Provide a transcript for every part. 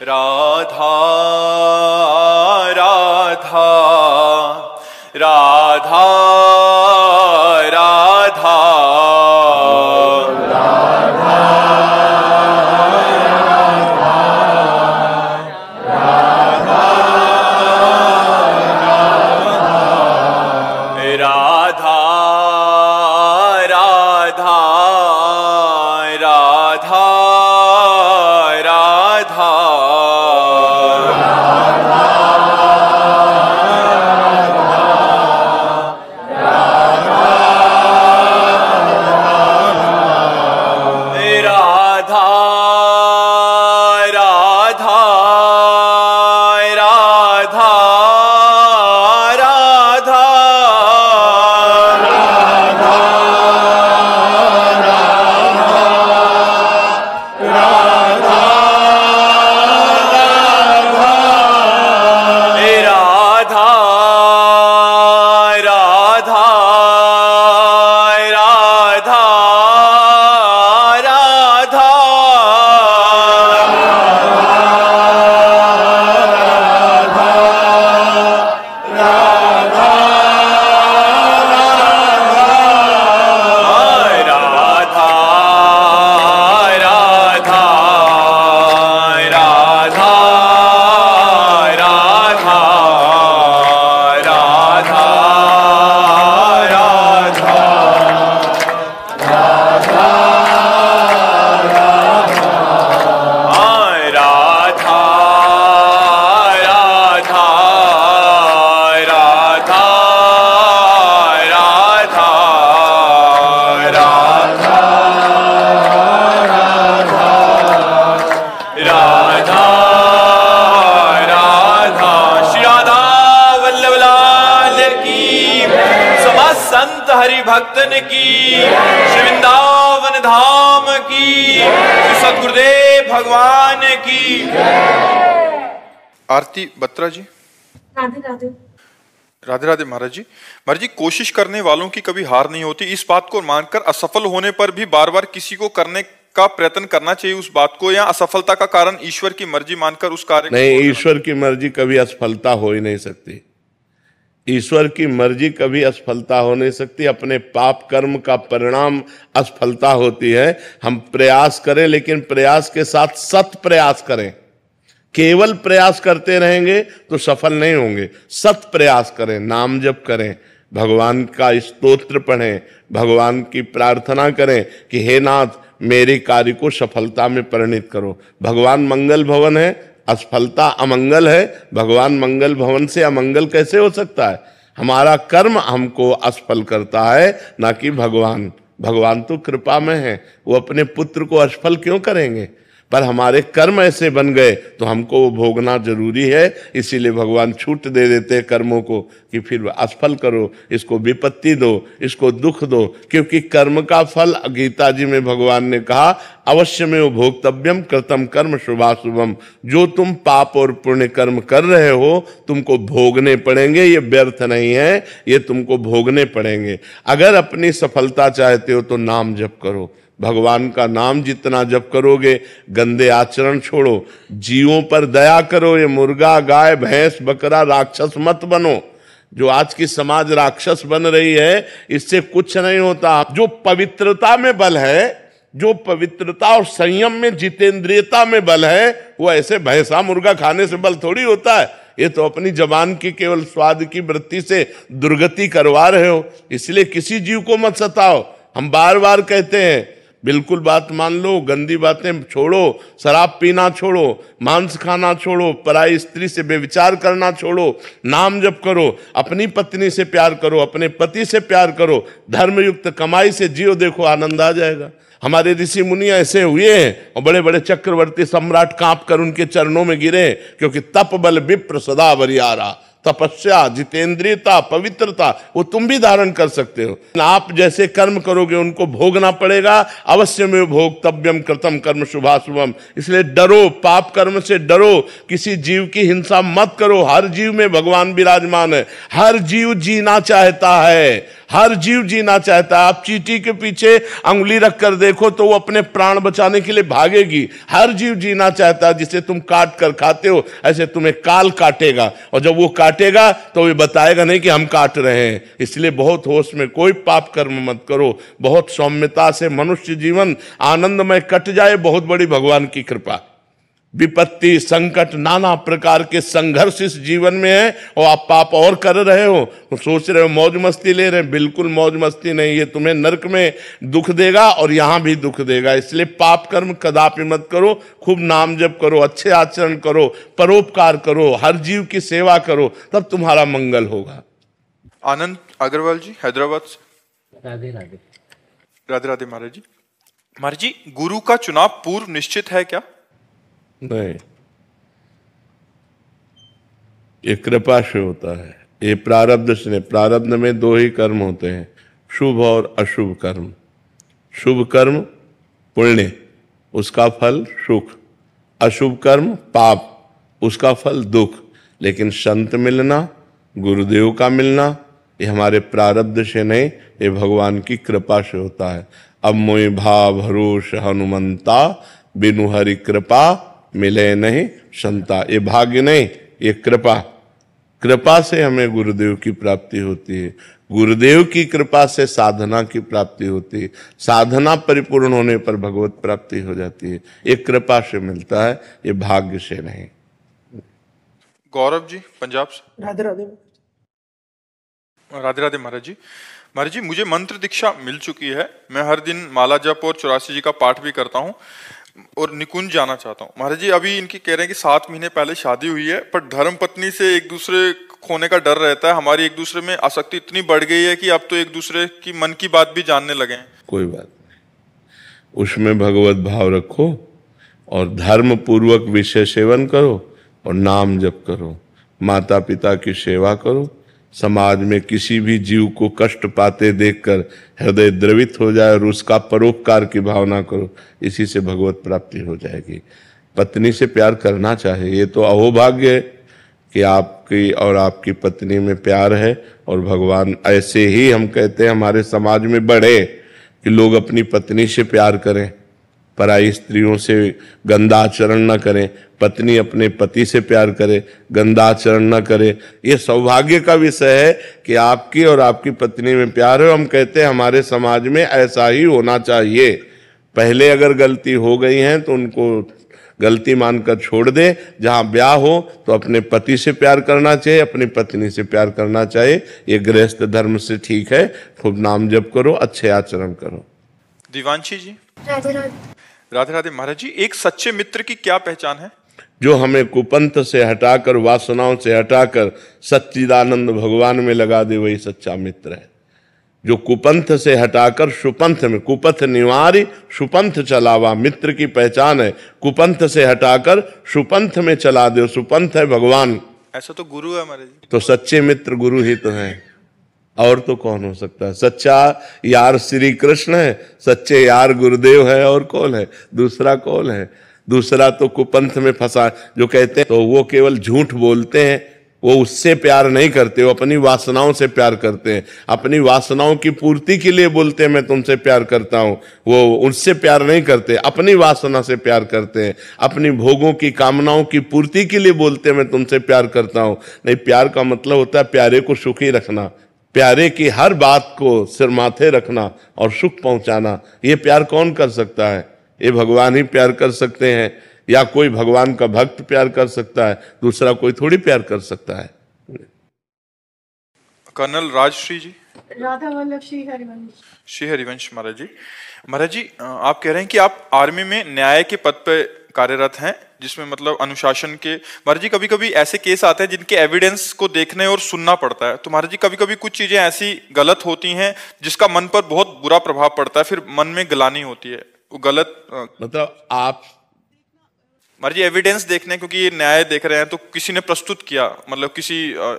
राधा राधा राधा राधा भक्तन की, श्री वृंदावन धाम की, श्री सद्गुरुदेव भगवान की। आरती बत्रा जी। राधे राधे। राधे राधे महाराज जी। महाराज जी, कोशिश करने वालों की कभी हार नहीं होती। इस बात को मानकर असफल होने पर भी बार बार किसी को करने का प्रयत्न करना चाहिए उस बात को, या असफलता का कारण ईश्वर की मर्जी मानकर उस कार्य नहीं, ईश्वर की मर्जी कभी असफलता हो ही नहीं सकती। ईश्वर की मर्जी कभी असफलता हो नहीं सकती। अपने पाप कर्म का परिणाम असफलता होती है। हम प्रयास करें, लेकिन प्रयास के साथ सत प्रयास करें। केवल प्रयास करते रहेंगे तो सफल नहीं होंगे। सत प्रयास करें, नाम जप करें, भगवान का स्तोत्र पढ़ें, भगवान की प्रार्थना करें कि हे नाथ मेरे कार्य को सफलता में परिणित करो। भगवान मंगल भवन है, असफलता अमंगल है। भगवान मंगल भवन से अमंगल कैसे हो सकता है? हमारा कर्म हमको असफल करता है, ना कि भगवान। भगवान तो कृपा में है, वो अपने पुत्र को असफल क्यों करेंगे? पर हमारे कर्म ऐसे बन गए तो हमको वो भोगना जरूरी है। इसीलिए भगवान छूट दे देते हैं कर्मों को कि फिर असफल करो, इसको विपत्ति दो, इसको दुख दो। क्योंकि कर्म का फल, गीता जी में भगवान ने कहा, अवश्य में भोक्तव्यम कृतम कर्म शुभाशुभम। जो तुम पाप और पुण्य कर्म कर रहे हो तुमको भोगने पड़ेंगे। ये व्यर्थ नहीं है, ये तुमको भोगने पड़ेंगे। अगर अपनी सफलता चाहते हो तो नाम जप करो। भगवान का नाम जितना जप करोगे, गंदे आचरण छोड़ो, जीवों पर दया करो। ये मुर्गा, गाय, भैंस, बकरा राक्षस मत बनो। जो आज की समाज राक्षस बन रही है, इससे कुछ नहीं होता। जो पवित्रता में बल है, जो पवित्रता और संयम में, जितेंद्रियता में बल है, वो ऐसे भैंसा मुर्गा खाने से बल थोड़ी होता है। ये तो अपनी जबान की केवल स्वाद की वृत्ति से दुर्गति करवा रहे हो। इसलिए किसी जीव को मत सताओ। हम बार बार कहते हैं, बिल्कुल बात मान लो, गंदी बातें छोड़ो, शराब पीना छोड़ो, मांस खाना छोड़ो, पराई स्त्री से बेविचार करना छोड़ो, नाम जप करो, अपनी पत्नी से प्यार करो, अपने पति से प्यार करो, धर्मयुक्त कमाई से जियो, देखो आनंद आ जाएगा। हमारे ऋषि मुनि ऐसे हुए हैं और बड़े बड़े चक्रवर्ती सम्राट कांप कर उनके चरणों में गिरे, क्योंकि तप बल विप्र सदा बरियारा। तपस्या, जितेंद्रियता, पवित्रता वो तुम भी धारण कर सकते हो। आप जैसे कर्म करोगे उनको भोगना पड़ेगा। अवश्य में भोक्तव्यम कृतम कर्म शुभाशुभम। इसलिए डरो, पाप कर्म से डरो, किसी जीव की हिंसा मत करो। हर जीव में भगवान विराजमान है। हर जीव जीना चाहता है, हर जीव जीना चाहता है। आप चींटी के पीछे अंगुली रख कर देखो तो वो अपने प्राण बचाने के लिए भागेगी। हर जीव जीना चाहता है। जिसे तुम काट कर खाते हो ऐसे तुम्हें काल काटेगा, और जब वो काटेगा तो ये बताएगा नहीं कि हम काट रहे हैं। इसलिए बहुत होश में, कोई पाप कर्म मत करो। बहुत सौम्यता से मनुष्य जीवन आनंदमय कट जाए, बहुत बड़ी भगवान की कृपा। विपत्ति, संकट, नाना प्रकार के संघर्ष इस जीवन में है, और आप पाप और कर रहे हो, तो सोच रहे हो मौज मस्ती ले रहे हैं। बिल्कुल मौज मस्ती नहीं, ये तुम्हें नरक में दुख देगा और यहां भी दुख देगा। इसलिए पाप कर्म कदापि मत करो। खूब नाम जप करो, अच्छे आचरण करो, परोपकार करो, हर जीव की सेवा करो, तब तुम्हारा मंगल होगा। आनंद अग्रवाल जी, हैदराबाद से। राधे राधे। राधे राधे महाराज जी। महाराज जी, गुरु का चुनाव पूर्व निश्चित है क्या? नहीं, ये कृपा से होता है। ये प्रारब्ध से नहीं। प्रारब्ध में दो ही कर्म होते हैं, शुभ और अशुभ कर्म। शुभ कर्म पुण्य, उसका फल सुख। अशुभ कर्म पाप, उसका फल दुख। लेकिन संत मिलना, गुरुदेव का मिलना, ये हमारे प्रारब्ध से नहीं, ये भगवान की कृपा से होता है। अब मोहि भाव भरोस हनुमंता, बिनु हरि कृपा मिले नहीं संता। ये भाग्य नहीं, ये कृपा। कृपा से हमें गुरुदेव की प्राप्ति होती है। गुरुदेव की कृपा से साधना की प्राप्ति होती है। साधना परिपूर्ण होने पर भगवत प्राप्ति हो जाती है। ये कृपा से मिलता है, ये भाग्य से नहीं। गौरव जी, पंजाब से। राधे राधे। राधे राधे महाराज जी। महाराज जी, मुझे मंत्र दीक्षा मिल चुकी है। मैं हर दिन माला जप और 84 जी का पाठ भी करता हूँ और निकुंज जाना चाहता हूँ। महाराज जी, अभी इनकी कह रहे हैं कि 7 महीने पहले शादी हुई है, पर धर्म पत्नी से एक दूसरे खोने का डर रहता है। हमारी एक दूसरे में आसक्ति इतनी बढ़ गई है कि अब तो एक दूसरे की मन की बात भी जानने लगे हैं। कोई बात नहीं, उसमें भगवत भाव रखो और धर्म पूर्वक विषय सेवन करो और नाम जप करो। माता पिता की सेवा करो। समाज में किसी भी जीव को कष्ट पाते देखकर हृदय द्रवित हो जाए और उसका परोपकार की भावना करो। इसी से भगवत प्राप्ति हो जाएगी। पत्नी से प्यार करना चाहिए। ये तो अहोभाग्य है कि आपकी और आपकी पत्नी में प्यार है, और भगवान ऐसे ही, हम कहते हैं हमारे समाज में बढ़े कि लोग अपनी पत्नी से प्यार करें, पराई स्त्रियों से गंदा आचरण न करें। पत्नी अपने पति से प्यार करे, गंदा आचरण न करे। ये सौभाग्य का विषय है कि आपकी और आपकी पत्नी में प्यार है। हम कहते हैं हमारे समाज में ऐसा ही होना चाहिए। पहले अगर गलती हो गई है तो उनको गलती मानकर छोड़ दे। जहां ब्याह हो तो अपने पति से प्यार करना चाहिए, अपनी पत्नी से प्यार करना चाहिए। ये गृहस्थ धर्म से ठीक है। खूब नाम जप करो, अच्छे आचरण करो। दिवांशी जी। राधे राधे। राधे राधे महाराज जी, एक सच्चे मित्र की क्या पहचान है? जो हमें कुपंथ से हटाकर, वासनाओं से हटाकर सच्चिदानंद भगवान में लगा दे, वही सच्चा मित्र है। जो कुपंथ से हटाकर सुपंथ में, कुपथ निवारी सुपंथ चलावा, मित्र की पहचान है। कुपंथ से हटाकर सुपंथ में चला दे, सुपंथ है भगवान। ऐसा तो गुरु है महाराज जी। तो सच्चे मित्र गुरु ही तो हैं, और तो कौन हो सकता है? सच्चा यार श्री कृष्ण है, सच्चे यार गुरुदेव है, और कौन है? दूसरा कौन है? दूसरा तो कुपंथ में फंसा, जो कहते हैं तो वो केवल झूठ बोलते हैं। वो उससे प्यार नहीं करते, वो अपनी वासनाओं से प्यार करते हैं। अपनी वासनाओं की पूर्ति के लिए बोलते हैं मैं तुमसे प्यार करता हूं। वो उनसे प्यार नहीं करते, अपनी वासना से प्यार करते हैं। अपनी भोगों की कामनाओं की पूर्ति के लिए बोलते हैं मैं तुमसे प्यार करता हूं। नहीं, प्यार का मतलब होता है प्यारे को सुखी रखना, प्यारे की हर बात को सिर माथे रखना और सुख पहुंचाना। ये प्यार कौन कर सकता है? ये भगवान ही प्यार कर सकते हैं, या कोई भगवान का भक्त प्यार कर सकता है, दूसरा कोई थोड़ी प्यार कर सकता है। कर्नल राजश्री जी। राधा वल्लभ श्री हरिवंश। श्री हरिवंश महाराज जी। महाराज जी, आप कह रहे हैं कि आप आर्मी में न्याय के पद पे कार्यरत हैं, जिसमें मतलब अनुशासन के। महाराज जी, कभी कभी ऐसे केस आते हैं जिनके एविडेंस को देखने और सुनना पड़ता है। तो महाराज जी, कभी कभी कुछ चीजें ऐसी गलत होती हैं जिसका मन पर बहुत बुरा प्रभाव पड़ता है, फिर मन में ग्लानि होती है। वो गलत मतलब आप महाराज जी एविडेंस देखने, क्योंकि ये न्याय देख रहे हैं, तो किसी ने प्रस्तुत किया, मतलब किसी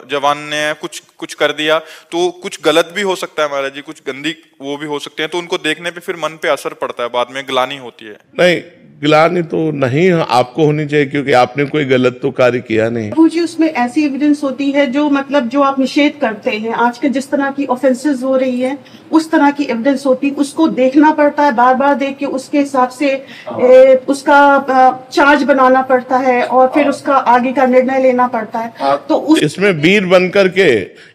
जवान ने कुछ कर दिया, तो कुछ गलत भी हो सकता है महाराज जी, कुछ गंदी वो भी हो सकते हैं, तो उनको देखने पे फिर मन पे असर पड़ता है, बाद में ग्लानि होती है। नहीं, ग्लानि तो नहीं आपको होनी चाहिए, क्योंकि आपने कोई गलत तो कार्य किया नहीं। प्रभु जी, उसमें ऐसी एविडेंस होती है जो मतलब जो आप निषेध करते हैं, आज के जिस तरह की ऑफेंसेस हो रही है उस तरह की एविडेंस होती है, उसको देखना पड़ता है, बार बार देख के उसके हिसाब से उसका चार्ज बनाना पड़ता है और फिर उसका आगे का निर्णय लेना पड़ता है। तो इसमें वीर बन करके,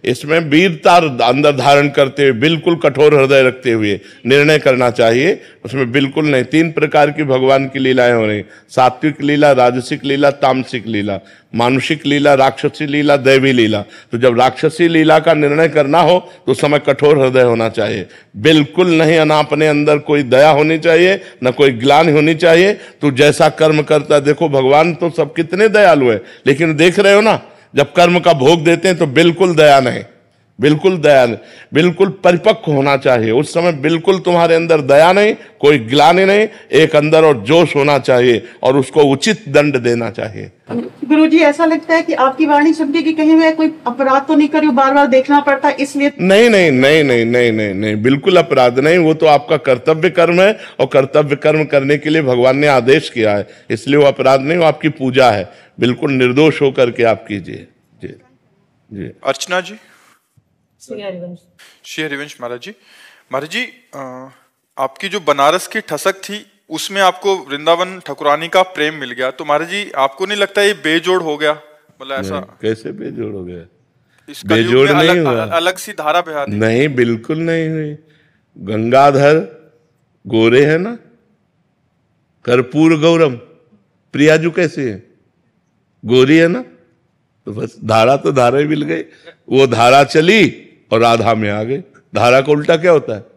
इसमें वीरता अंदर धारण करते हुए, बिल्कुल कठोर हृदय रखते हुए निर्णय करना चाहिए। उसमें बिल्कुल नहीं। 3 प्रकार की भगवान की लीलाएं हो रही, सात्विक लीला, राजसिक लीला, तामसिक लीला, मानुषिक लीला, राक्षसी लीला, दैवी लीला। तो जब राक्षसी लीला का निर्णय करना हो तो उस समय कठोर हृदय होना चाहिए, बिल्कुल नहीं। ना अपने अंदर कोई दया होनी चाहिए, न कोई ग्लानि होनी चाहिए। तो जैसा कर्म करता, देखो भगवान तो सब कितने दयालु है, लेकिन देख रहे हो ना, जब कर्म का भोग देते हैं तो बिल्कुल दया नहीं, बिल्कुल दया नहीं, बिल्कुल परिपक्व होना चाहिए। उस समय बिल्कुल तुम्हारे अंदर दया नहीं, कोई ग्लानि नहीं, एक अंदर और जोश होना चाहिए और उसको उचित दंड देना चाहिए। गुरुजी, ऐसा लगता है कि आपकी वाणी सुनने की कहीं मैं कोई अपराध तो नहीं करी, बार बार देखना पड़ता है इसलिए? नहीं नहीं नहीं नहीं नहीं नहीं नहीं, बिल्कुल अपराध नहीं। वो तो आपका कर्तव्य कर्म है और कर्तव्य कर्म करने के लिए भगवान ने आदेश किया है, इसलिए वो अपराध नहीं, वो आपकी पूजा है। बिल्कुल निर्दोष होकर के आप कीजिए। जी जी। अर्चना जी। श्री हरिवंश। श्री हरिवंश महाराज जी। महाराज जी, आपकी जो बनारस की ठसक थी उसमें आपको वृंदावन ठाकुरानी का प्रेम मिल गया, तो महाराज जी आपको नहीं लगता ये बेजोड़ हो गया? मतलब ऐसा कैसे बेजोड़ हो गया? इस बेजोड़ कलयुग में नहीं हुआ, अलग सी धारा बहा दी। नहीं, बिल्कुल नहीं हुई। गंगाधर गोरे है ना, कर्पूर गौरम, प्रियाजू कैसे है, गोरी है ना, तो बस धारा तो धारा ही मिल गई। वो धारा चली और राधा में आ गई। धारा का उल्टा क्या होता है?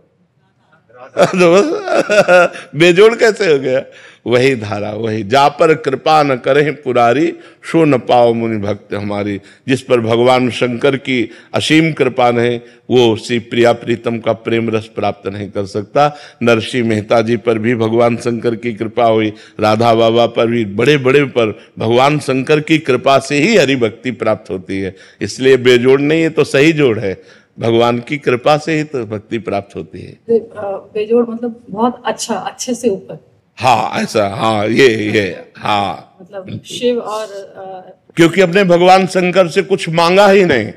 तो बस बेजोड़ कैसे हो गया? वही धारा, वही। जा पर कृपा न करे पुरारी, सो न पाओ मुनि भक्त हमारी। जिस पर भगवान शंकर की असीम कृपा नहीं, वो श्री प्रिया प्रीतम का प्रेम रस प्राप्त नहीं कर सकता। नरसिंह मेहता जी पर भी भगवान शंकर की कृपा हुई, राधा बाबा पर भी, बड़े बड़े पर भगवान शंकर की कृपा से ही हरि भक्ति प्राप्त होती है। इसलिए बेजोड़ नहीं है, तो सही जोड़ है। भगवान की कृपा से ही तो भक्ति प्राप्त होती है। बेजोड़ मतलब बहुत अच्छा, अच्छे से ऊपर। हाँ ऐसा, हाँ ये हाँ, मतलब शिव और क्योंकि अपने भगवान शंकर से कुछ मांगा ही नहीं,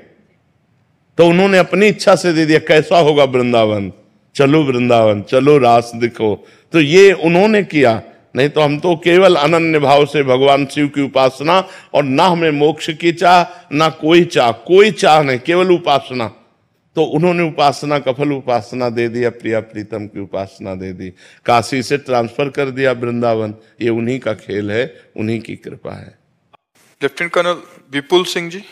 तो उन्होंने अपनी इच्छा से दे दिया। कैसा होगा वृंदावन, चलो वृंदावन, चलो रास दिखो, तो ये उन्होंने किया। नहीं तो हम तो केवल अनन्य भाव से भगवान शिव की उपासना, और ना हमें मोक्ष की चाह, ना कोई चाह नहीं, केवल उपासना। तो उन्होंने उपासना का फल उपासना दे दिया, प्रिया प्रीतम की उपासना दे दी, काशी से ट्रांसफर कर दिया वृंदावन। ये उन्हीं का खेल है, उन्हीं की कृपा है। लेफ्टिनेंट कर्नल विपुल सिंह जी।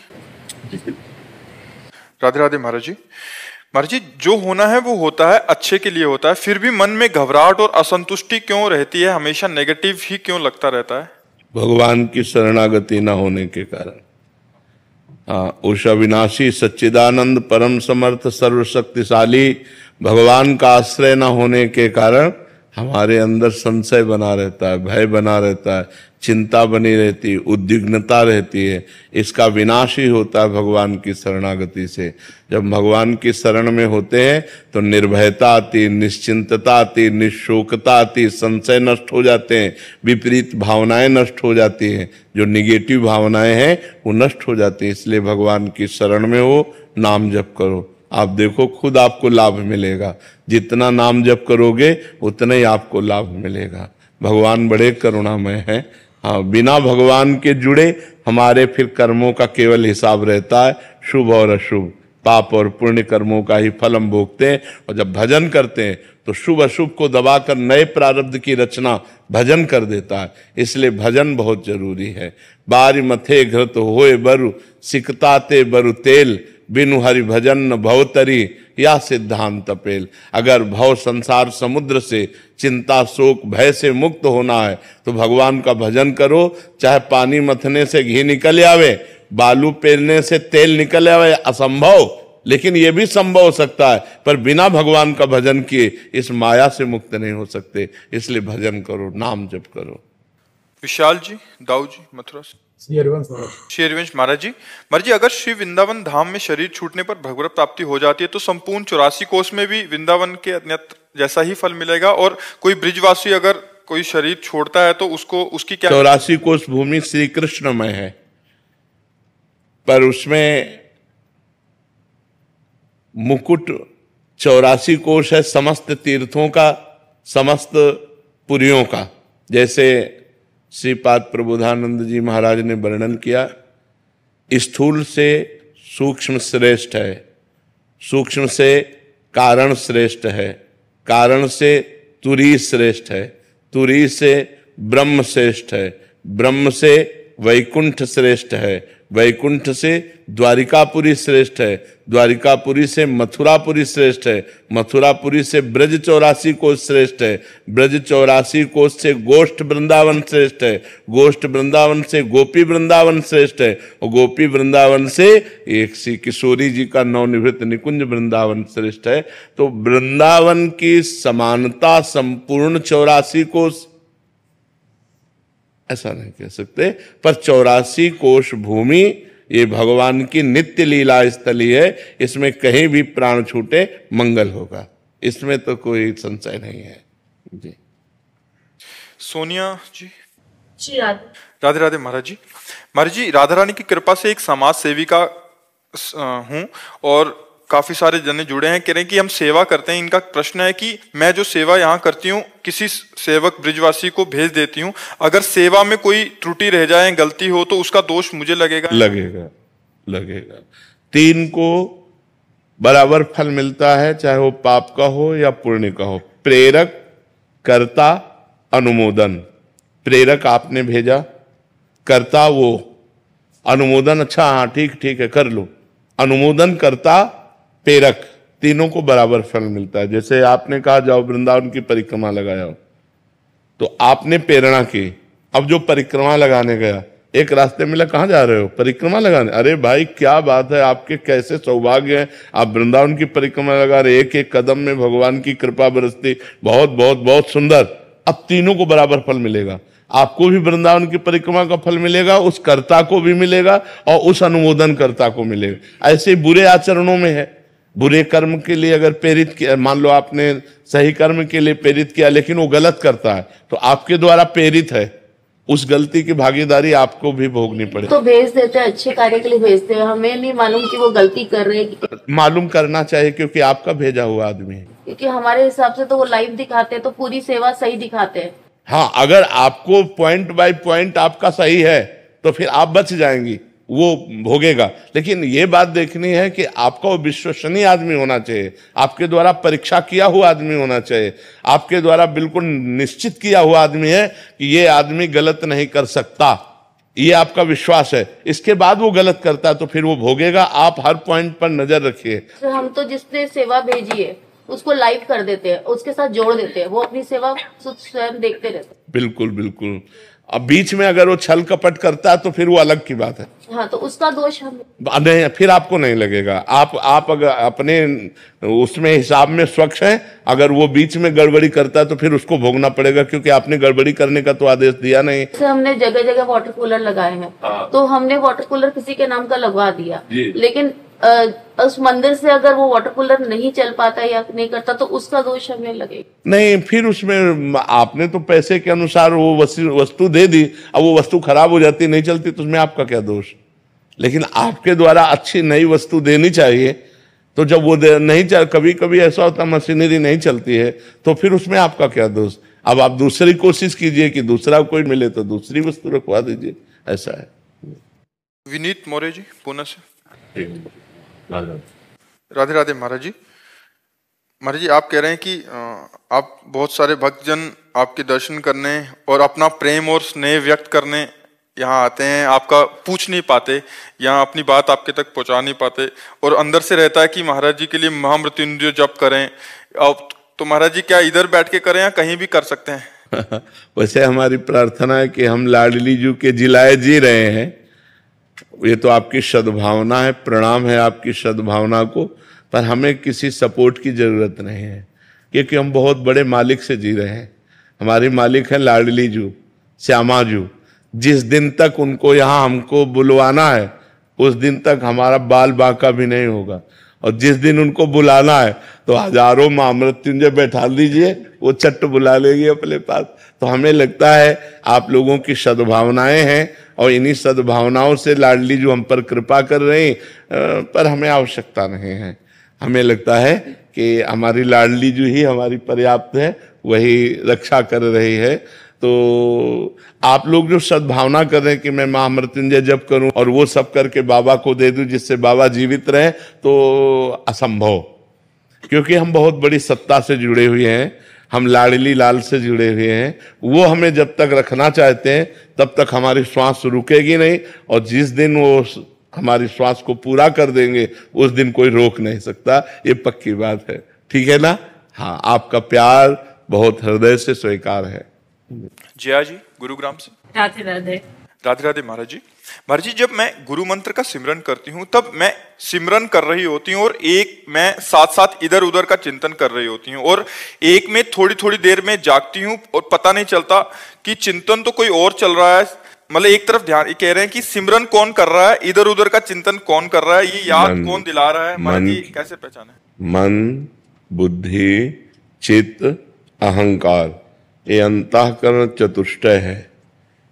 राधे राधे महाराज जी। महाराज जी, जो होना है वो होता है, अच्छे के लिए होता है, फिर भी मन में घबराहट और असंतुष्टि क्यों रहती है? हमेशा नेगेटिव ही क्यों लगता रहता है? भगवान की शरणागति न होने के कारण। उस अविनाशी सच्चिदानंद परम समर्थ सर्वशक्तिशाली भगवान का आश्रय न होने के कारण हमारे अंदर संशय बना रहता है, भय बना रहता है, चिंता बनी रहती है, उद्विग्नता रहती है। इसका विनाश ही होता है भगवान की शरणागति से। जब भगवान की शरण में होते हैं तो निर्भयता आती, निश्चिंतता आती, निशोकता आती, संशय नष्ट हो जाते हैं, विपरीत भावनाएं नष्ट हो जाती हैं, जो निगेटिव भावनाएं हैं वो नष्ट हो जाती हैं। इसलिए भगवान की शरण में हो, नाम जप करो, आप देखो खुद आपको लाभ मिलेगा। जितना नाम जप करोगे उतना ही आपको लाभ मिलेगा। भगवान बड़े करुणामय हैं। हाँ, बिना भगवान के जुड़े हमारे फिर कर्मों का केवल हिसाब रहता है, शुभ और अशुभ, पाप और पुण्य कर्मों का ही फल हम भोगते हैं। और जब भजन करते हैं तो शुभ अशुभ को दबाकर नए प्रारब्ध की रचना भजन कर देता है। इसलिए भजन बहुत जरूरी है। बारी मथे घृत होए बरु, सिकताते बरु तेल, बिनु हरि भजन न भवतरी, या सिद्धांत पेल। अगर भव संसार समुद्र से, चिंता शोक भय से मुक्त होना है तो भगवान का भजन करो। चाहे पानी मथने से घी निकल आवे, बालू पेलने से तेल निकल आवे, असंभव, लेकिन यह भी संभव हो सकता है। पर बिना भगवान का भजन किए इस माया से मुक्त नहीं हो सकते। इसलिए भजन करो, नाम जप करो। विशाल जी, दाऊ जी, मथुरा से। श्री हरिवंश महाराज जी। महाराज जी, अगर श्री वृंदावन धाम में शरीर छूटने पर भगवत प्राप्ति हो जाती है तो संपूर्ण 84 कोष में भी वृंदावन के अन्यत्र जैसा ही फल मिलेगा, और कोई ब्रिजवासी अगर कोई शरीर छोड़ता है तो उसको उसकी क्या 84 कोष भूमि श्री कृष्णमय है, पर उसमें मुकुट 84 कोष है समस्त तीर्थों का, समस्त पुरियों का। जैसे श्रीपाद प्रबोधानंद जी महाराज ने वर्णन किया, स्थूल से सूक्ष्म श्रेष्ठ है, सूक्ष्म से कारण श्रेष्ठ है, कारण से तुरी श्रेष्ठ है, तुरी से ब्रह्म श्रेष्ठ है, ब्रह्म से वैकुंठ श्रेष्ठ है, वैकुंठ से द्वारिकापुरी श्रेष्ठ है, द्वारिकापुरी से मथुरापुरी श्रेष्ठ है, मथुरापुरी से ब्रज 84 कोष श्रेष्ठ है, ब्रज 84 कोष से गोष्ठ वृंदावन श्रेष्ठ है, गोष्ठ वृंदावन से गोपी वृंदावन श्रेष्ठ है, और गोपी वृंदावन से एक श्री किशोरी जी का नवनिवृत्त निकुंज वृंदावन श्रेष्ठ है। तो वृंदावन की समानता संपूर्ण 84 कोष ऐसा नहीं कह सकते, पर 84 कोष भूमि ये भगवान की नित्य लीला स्थली है, इसमें कहीं भी प्राण छूटे मंगल होगा, इसमें तो कोई संशय नहीं है जी। सोनिया जी। श्री राधे। राधे राधे महाराज जी। महाराज जी, राधा रानी की कृपा से एक समाज सेविका हूँ और काफी सारे जने जुड़े हैं, कह रहे हैं कि हम सेवा करते हैं। इनका प्रश्न है कि मैं जो सेवा यहाँ करती हूँ किसी सेवक ब्रिजवासी को भेज देती हूँ, अगर सेवा में कोई त्रुटि रह जाए, गलती हो, तो उसका दोष मुझे लगेगा? लगेगा। 3 को बराबर फल मिलता है, चाहे वो पाप का हो या पुण्य का हो। प्रेरक, कर्ता, अनुमोदन। प्रेरक आपने भेजा, कर्ता वो, अनुमोदन अच्छा हाँ ठीक है कर लो, अनुमोदन करता प्रेरक, तीनों को बराबर फल मिलता है। जैसे आपने कहा जाओ वृंदावन की परिक्रमा लगाओ, तो आपने प्रेरणा की, अब जो परिक्रमा लगाने गया एक रास्ते मिला, कहाँ जा रहे हो? परिक्रमा लगाने। अरे भाई क्या बात है, आपके कैसे सौभाग्य है, आप वृंदावन की परिक्रमा लगा रहे, एक एक कदम में भगवान की कृपा बरसती, बहुत बहुत बहुत सुंदर। अब तीनों को बराबर फल मिलेगा, आपको भी वृंदावन की परिक्रमा का फल मिलेगा, उस कर्ता को भी मिलेगा और उस अनुमोदन कर्ता को मिलेगा। ऐसे बुरे आचरणों में है, बुरे कर्म के लिए अगर प्रेरित किया, मान लो आपने सही कर्म के लिए प्रेरित किया लेकिन वो गलत करता है, तो आपके द्वारा प्रेरित है, उस गलती की भागीदारी आपको भी भोगनी पड़े। तो भेज देते हैं, अच्छे कार्य के लिए भेजते हैं, हमें नहीं मालूम कि वो गलती कर रहे हैं। मालूम करना चाहिए क्योंकि आपका भेजा हुआ आदमी है, क्योंकि हमारे हिसाब से तो वो लाइव दिखाते हैं, तो पूरी सेवा सही दिखाते हैं। हाँ, अगर आपको पॉइंट बाय पॉइंट आपका सही है तो फिर आप बच जाएंगी, वो भोगेगा। लेकिन ये बात देखनी है कि आपका वो विश्वसनीय आदमी होना चाहिए, आपके द्वारा परीक्षा किया हुआ आदमी होना चाहिए, आपके द्वारा बिल्कुल निश्चित किया हुआ आदमी है कि ये आदमी गलत नहीं कर सकता, ये आपका विश्वास है। इसके बाद वो गलत करता है तो फिर वो भोगेगा। आप हर पॉइंट पर नजर रखिए। तो हम तो जिसने सेवा भेजी है उसको लाइव कर देते हैं, उसके साथ जोड़ देते हैं, वो अपनी सेवा स्वयं देखते रहते हैं। बिल्कुल। अब बीच में अगर वो छल कपट करता है तो फिर वो अलग की बात है। हाँ, तो उसका दोष हम नहीं, फिर आपको नहीं लगेगा। आप अगर अपने उसमें हिसाब में स्वच्छ हैं, अगर वो बीच में गड़बड़ी करता है तो फिर उसको भोगना पड़ेगा, क्योंकि आपने गड़बड़ी करने का तो आदेश दिया नहीं। जैसे हमने जगह जगह वाटर कूलर लगाए हैं, तो हमने वाटर कूलर किसी के नाम का लगवा दिया, लेकिन उस मंदिर से अगर वो वाटर कूलर नहीं चल पाता या नहीं करता तो उसका दोष हमें लगेगा। नहीं, फिर उसमें आपने तो पैसे के अनुसार वो वस्तु दे दी, अब वो वस्तु खराब हो जाती, नहीं चलती, तो उसमें आपका क्या दोष? लेकिन आपके द्वारा अच्छी नई वस्तु देनी चाहिए, तो जब वो नहीं चल, कभी कभी ऐसा होता मशीनरी नहीं चलती है, तो फिर उसमें आपका क्या दोष? अब आप दूसरी कोशिश कीजिए कि दूसरा कोई मिले तो दूसरी वस्तु रखवा दीजिए, ऐसा है। विनीत मौर्य जी, पुणे से। राधे राधे महाराज जी। महाराज जी, आप कह रहे हैं कि आप बहुत सारे भक्तजन आपके दर्शन करने और अपना प्रेम और स्नेह व्यक्त करने यहाँ आते हैं, आपका पूछ नहीं पाते, यहाँ अपनी बात आपके तक पहुँचा नहीं पाते, और अंदर से रहता है कि महाराज जी के लिए महामृत्युंजय जप करें। अब तो महाराज जी क्या इधर बैठ के करें या कहीं भी कर सकते हैं? वैसे हमारी प्रार्थना है कि हम लाडली जी के जिलाए जी रहे हैं, ये तो आपकी सद्भावना है, प्रणाम है आपकी सद्भावना को, पर हमें किसी सपोर्ट की जरूरत नहीं है, क्योंकि हम बहुत बड़े मालिक से जी रहे हैं। हमारी मालिक है लाडली जू, श्यामा जू। जिस दिन तक उनको यहाँ हमको बुलवाना है उस दिन तक हमारा बाल बांका भी नहीं होगा, और जिस दिन उनको बुलाना है तो हजारों महामृत्युंजय बैठा दीजिए, वो चट्ट बुला लेगी अपने पास। तो हमें लगता है आप लोगों की सद्भावनाएं हैं और इन्हीं सद्भावनाओं से लाडली जो हम पर कृपा कर रहे हैं, पर हमें आवश्यकता नहीं है। हमें लगता है कि हमारी लाडली जो ही हमारी पर्याप्त है, वही रक्षा कर रही है। तो आप लोग जो सद्भावना कर रहे हैं कि मैं महामृत्युंजय जप करूं और वो सब करके बाबा को दे दूं जिससे बाबा जीवित रहे, तो असंभव, क्योंकि हम बहुत बड़ी सत्ता से जुड़े हुए हैं, हम लाडली लाल से जुड़े हुए हैं। वो हमें जब तक रखना चाहते हैं तब तक हमारी श्वास रुकेगी नहीं, और जिस दिन वो हमारी श्वास को पूरा कर देंगे उस दिन कोई रोक नहीं सकता, ये पक्की बात है। ठीक है ना? हाँ, आपका प्यार बहुत हृदय से स्वीकार है। जया जी गुरुग्राम से। राधे राधे। राधे राधे महाराज जी। महाराज जी, जब मैं गुरु मंत्र का सिमरन करती हूँ तब मैं सिमरन कर रही होती हूँ और एक मैं साथ साथ इधर उधर का चिंतन कर रही होती हूँ, और एक में थोड़ी थोड़ी देर में जागती हूँ और पता नहीं चलता कि चिंतन तो कोई और चल रहा है। मतलब एक तरफ ध्यान कह रहे हैं कि सिमरन कौन कर रहा है, इधर उधर का चिंतन कौन कर रहा है, ये याद कौन दिला रहा है, महाराज जी कैसे पहचाने? मन, बुद्धि, चित्त, अहंकार, ये अंतःकरण चतुष्टय है।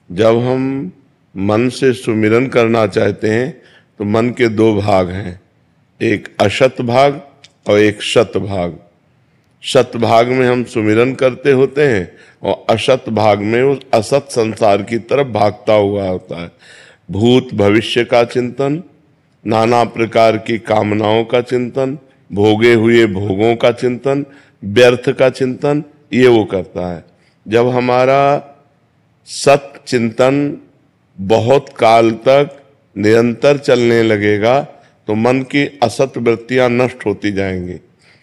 जब हम मन से सुमिरन करना चाहते हैं तो मन के दो भाग हैं, एक अशत भाग और एक शत भाग। शत भाग में हम सुमिरन करते होते हैं और अशत भाग में उस असत संसार की तरफ भागता हुआ होता है। भूत भविष्य का चिंतन, नाना प्रकार की कामनाओं का चिंतन, भोगे हुए भोगों का चिंतन, व्यर्थ का चिंतन, ये वो करता है। जब हमारा सत चिंतन बहुत काल तक निरंतर चलने लगेगा तो मन की असत वृत्तियां नष्ट होती जाएंगी,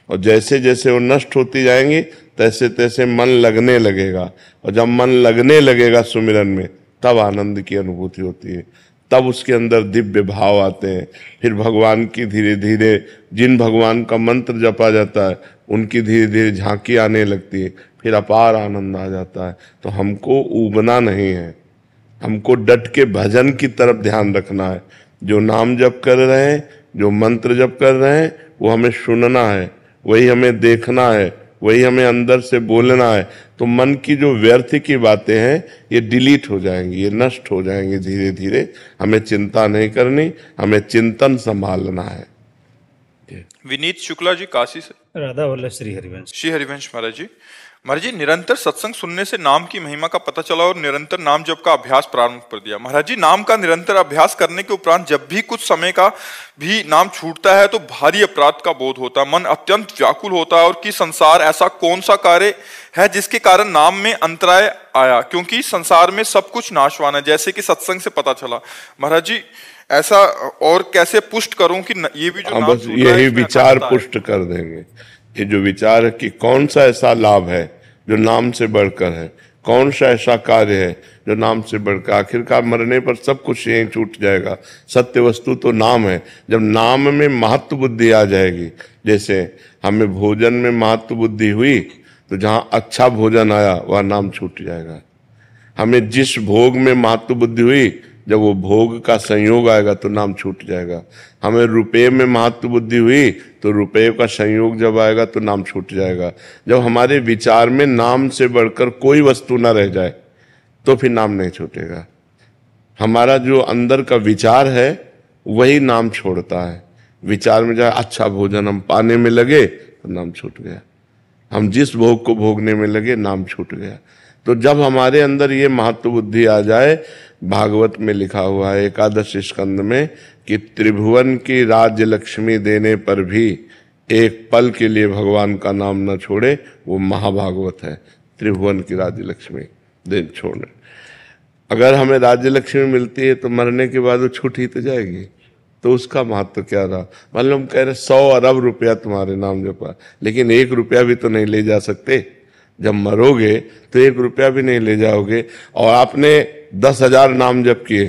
और जैसे जैसे वो नष्ट होती जाएंगी तैसे तैसे मन लगने लगेगा, और जब मन लगने लगेगा सुमिरन में तब आनंद की अनुभूति होती है, तब उसके अंदर दिव्य भाव आते हैं। फिर भगवान की धीरे धीरे, जिन भगवान का मंत्र जपा जाता है उनकी धीरे धीरे झांकी आने लगती है, फिर अपार आनंद आ जाता है। तो हमको ऊबना नहीं है, हमको डट के भजन की तरफ ध्यान रखना है। जो नाम जप कर रहे हैं, जो मंत्र जप कर रहे हैं, वो हमें सुनना है, वही हमें देखना है, वही हमें अंदर से बोलना है। तो मन की जो व्यर्थ की बातें हैं ये डिलीट हो जाएंगी, ये नष्ट हो जाएंगी धीरे धीरे। हमें चिंता नहीं करनी, हमें चिंतन संभालना है। विनीत शुक्ला जी काशी से। राधा वल्लभ श्री हरिवंश। श्री हरिवंश महाराज जी। महाराज जी, निरंतर सत्संग सुनने से नाम की महिमा का पता चला और निरंतर नाम जप का अभ्यास प्रारंभ कर दिया। महाराज जी, नाम का निरंतर अभ्यास करने के उपरांत जब भी कुछ समय का भी नाम छूटता है तो भारी अपराध का बोध होता है, मन अत्यंत व्याकुल होता है, और कि संसार ऐसा कौन सा कार्य है जिसके कारण नाम में अंतराय आया, क्योंकि संसार में सब कुछ नाशवान है, जैसे कि सत्संग से पता चला। महाराज जी, ऐसा और कैसे पुष्ट करूं कि ये भी जो नाम बस यही विचार पुष्ट कर देंगे। ये जो विचार है कि कौन सा ऐसा लाभ है जो नाम से बढ़कर है, कौन सा ऐसा कार्य है जो नाम से बढ़कर, आखिरकार मरने पर सब कुछ यहीं छूट जाएगा। सत्य वस्तु तो नाम है। जब नाम में महत्व बुद्धि आ जाएगी, जैसे हमें भोजन में महत्व बुद्धि हुई तो जहाँ अच्छा भोजन आया वह नाम छूट जाएगा। हमें जिस भोग में महत्व बुद्धि हुई, जब वो भोग का संयोग आएगा तो नाम छूट जाएगा। हमें रुपये में महत्व बुद्धि हुई तो रुपये का संयोग जब आएगा तो नाम छूट जाएगा। जब हमारे विचार में नाम से बढ़कर कोई वस्तु ना रह जाए तो फिर नाम नहीं छूटेगा। हमारा जो अंदर का विचार है वही नाम छोड़ता है। विचार में जाए अच्छा भोजन हम पाने में लगे तो नाम छूट गया, हम जिस भोग को भोगने में लगे नाम छूट गया। तो जब हमारे अंदर ये महत्व बुद्धि आ जाए, भागवत में लिखा हुआ है एकादश स्कंद में कि त्रिभुवन की राज्य लक्ष्मी देने पर भी एक पल के लिए भगवान का नाम न छोड़े, वो महाभागवत है। त्रिभुवन की राज्य लक्ष्मी दे छोड़ने, अगर हमें राज्य लक्ष्मी मिलती है तो मरने के बाद वो छूट ही तो जाएगी, तो उसका महत्व क्या रहा। मालूम कह रहे 100 अरब रुपया तुम्हारे नाम जपा, लेकिन 1 रुपया भी तो नहीं ले जा सकते। जब मरोगे तो 1 रुपया भी नहीं ले जाओगे, और आपने 10,000 नाम जप किए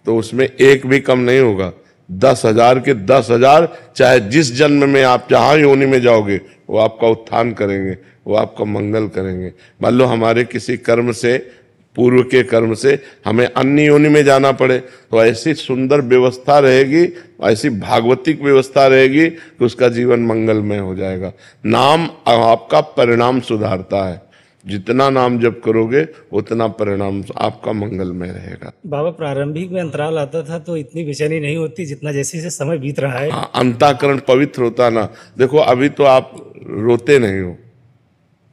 तो उसमें एक भी कम नहीं होगा। 10,000 के 10,000, चाहे जिस जन्म में आप जहाँ योनि में जाओगे वो आपका उत्थान करेंगे, वो आपका मंगल करेंगे। मान लो हमारे किसी कर्म से पूर्व के कर्म से हमें अन्य योनि में जाना पड़े, तो ऐसी सुंदर व्यवस्था रहेगी, ऐसी भागवतिक व्यवस्था रहेगी कि उसका जीवन मंगलमय हो जाएगा। नाम आपका परिणाम सुधारता है, जितना नाम जप करोगे उतना परिणाम आपका मंगलमय रहेगा। बाबा प्रारंभिक में अंतराल आता था तो इतनी बेचैनी नहीं होती जितना जैसे जैसे समय बीत रहा है। हाँ, अंतःकरण पवित्र होता ना। देखो अभी तो आप रोते नहीं हो,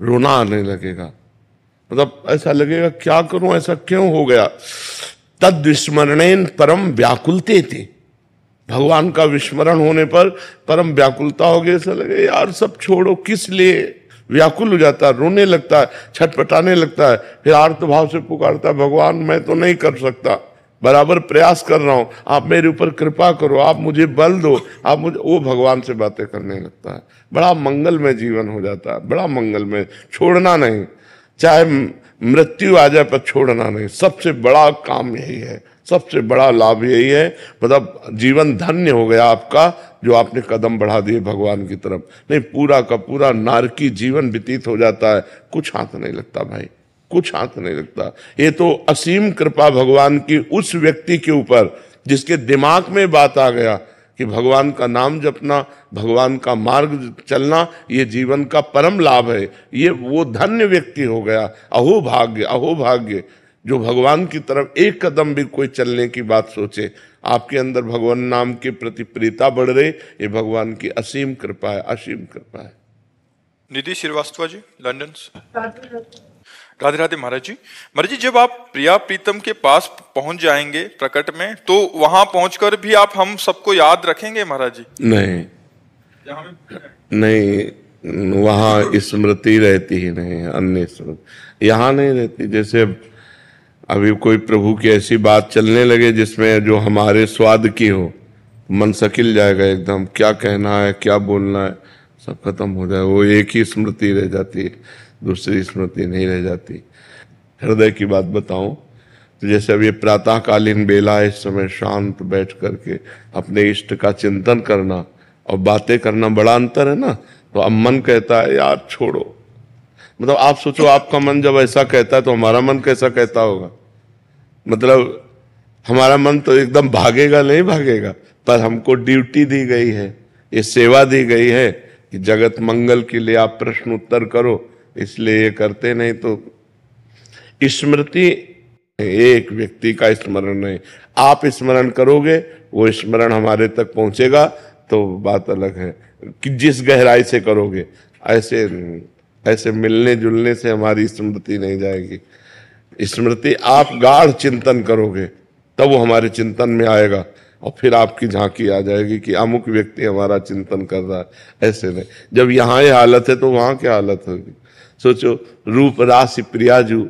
रोना आने लगेगा, मतलब ऐसा लगेगा क्या करूं, ऐसा क्यों हो गया। तद विस्मरणेन परम व्याकुलते थे, भगवान का विस्मरण होने पर परम व्याकुलता हो गई। ऐसा लगे यार सब छोड़ो, किस लिए, व्याकुल हो जाता है, रोने लगता है, छटपटाने लगता है, फिर आर्तभाव से पुकारता है, भगवान मैं तो नहीं कर सकता, बराबर प्रयास कर रहा हूं, आप मेरे ऊपर कृपा करो, आप मुझे बल दो, आप मुझे, वो भगवान से बातें करने लगता है। बड़ा मंगलमय जीवन हो जाता है, बड़ा मंगलमय। छोड़ना नहीं, चाहे मृत्यु आ जाए पर छोड़ना नहीं। सबसे बड़ा काम यही है, सबसे बड़ा लाभ यही है। मतलब जीवन धन्य हो गया आपका जो आपने कदम बढ़ा दिए भगवान की तरफ। नहीं, पूरा का पूरा नारकी जीवन व्यतीत हो जाता है, कुछ हाथ नहीं लगता भाई, कुछ हाथ नहीं लगता। ये तो असीम कृपा भगवान की उस व्यक्ति के ऊपर जिसके दिमाग में बात आ गया कि भगवान का नाम जपना, भगवान का मार्ग चलना, ये जीवन का परम लाभ है। ये वो धन्य व्यक्ति हो गया। अहो भाग्य, अहो भाग्य जो भगवान की तरफ एक कदम भी कोई चलने की बात सोचे। आपके अंदर भगवान नाम के प्रति प्रीता बढ़ रही, ये भगवान की असीम कृपा है, असीम कृपा है। निधि श्रीवास्तव जी, लंदन से। राधे राधे महाराज जी। महाराज जी, जब आप प्रिया प्रीतम के पास पहुंच जाएंगे प्रकट में, तो वहां पहुंचकर भी आप हम सबको याद रखेंगे महाराज जी? नहीं नहीं, वहां स्मृति रहती ही नहीं, अन्य स्मृति यहाँ नहीं रहती। जैसे अभी कोई प्रभु की ऐसी बात चलने लगे जिसमें जो हमारे स्वाद की हो, मन सकिल जाएगा एकदम, क्या कहना है, क्या बोलना है, सब खत्म हो जाए। वो एक ही स्मृति रह जाती है, दूसरी स्मृति नहीं रह जाती। हृदय की बात बताऊं तो जैसे अब ये प्रातःकालीन बेला है, इस समय शांत बैठ करके अपने इष्ट का चिंतन करना और बातें करना बड़ा अंतर है ना। तो अब मन कहता है यार छोड़ो, मतलब आप सोचो आपका मन जब ऐसा कहता है तो हमारा मन कैसा कहता होगा। मतलब हमारा मन तो एकदम भागेगा नहीं भागेगा, पर हमको ड्यूटी दी गई है, ये सेवा दी गई है कि जगत मंगल के लिए आप प्रश्न उत्तर करो, इसलिए ये करते। नहीं तो स्मृति एक व्यक्ति का स्मरण नहीं, आप स्मरण करोगे वो स्मरण हमारे तक पहुंचेगा तो बात अलग है कि जिस गहराई से करोगे। ऐसे मिलने जुलने से हमारी स्मृति नहीं जाएगी। स्मृति आप गाढ़ चिंतन करोगे तब वो हमारे चिंतन में आएगा और फिर आपकी झांकी आ जाएगी कि अमुक व्यक्ति हमारा चिंतन कर रहा है। ऐसे नहीं, जब यहाँ ये हालत है तो वहाँ क्या हालत होगी। सोचो, रूप राशि प्रियाजू,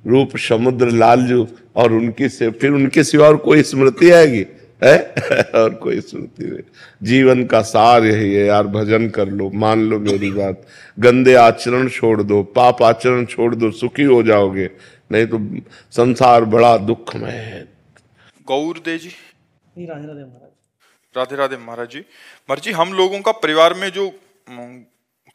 रूप समुद्र लालजू, और फिर उनके सिवा और कोई स्मृति आएगी है? और कोई स्मृति नहीं। जीवन का सार यही है यार, भजन कर लो, मान लो मेरी बात, गंदे आचरण छोड़ दो, पाप आचरण छोड़ दो, सुखी हो जाओगे। नहीं तो संसार बड़ा दुखमय है। गौरदेव जी। राधे राधे महाराज। राधे राधे महाराज जी। महाराज जी, हम लोगों का परिवार में जो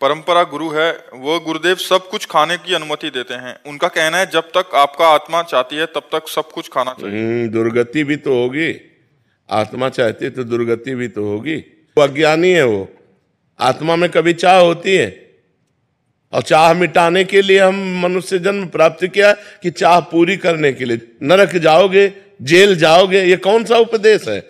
परंपरा गुरु है वो गुरुदेव सब कुछ खाने की अनुमति देते हैं। उनका कहना है जब तक आपका आत्मा चाहती है तब तक सब कुछ खाना चाहिए। दुर्गति भी तो होगी, आत्मा चाहती है तो दुर्गति भी तो होगी। वो अज्ञानी है, वो आत्मा में कभी चाह होती है, और चाह मिटाने के लिए हम मनुष्य जन्म प्राप्त किया कि चाह पूरी करने के लिए। नरक जाओगे, जेल जाओगे, ये कौन सा उपदेश है?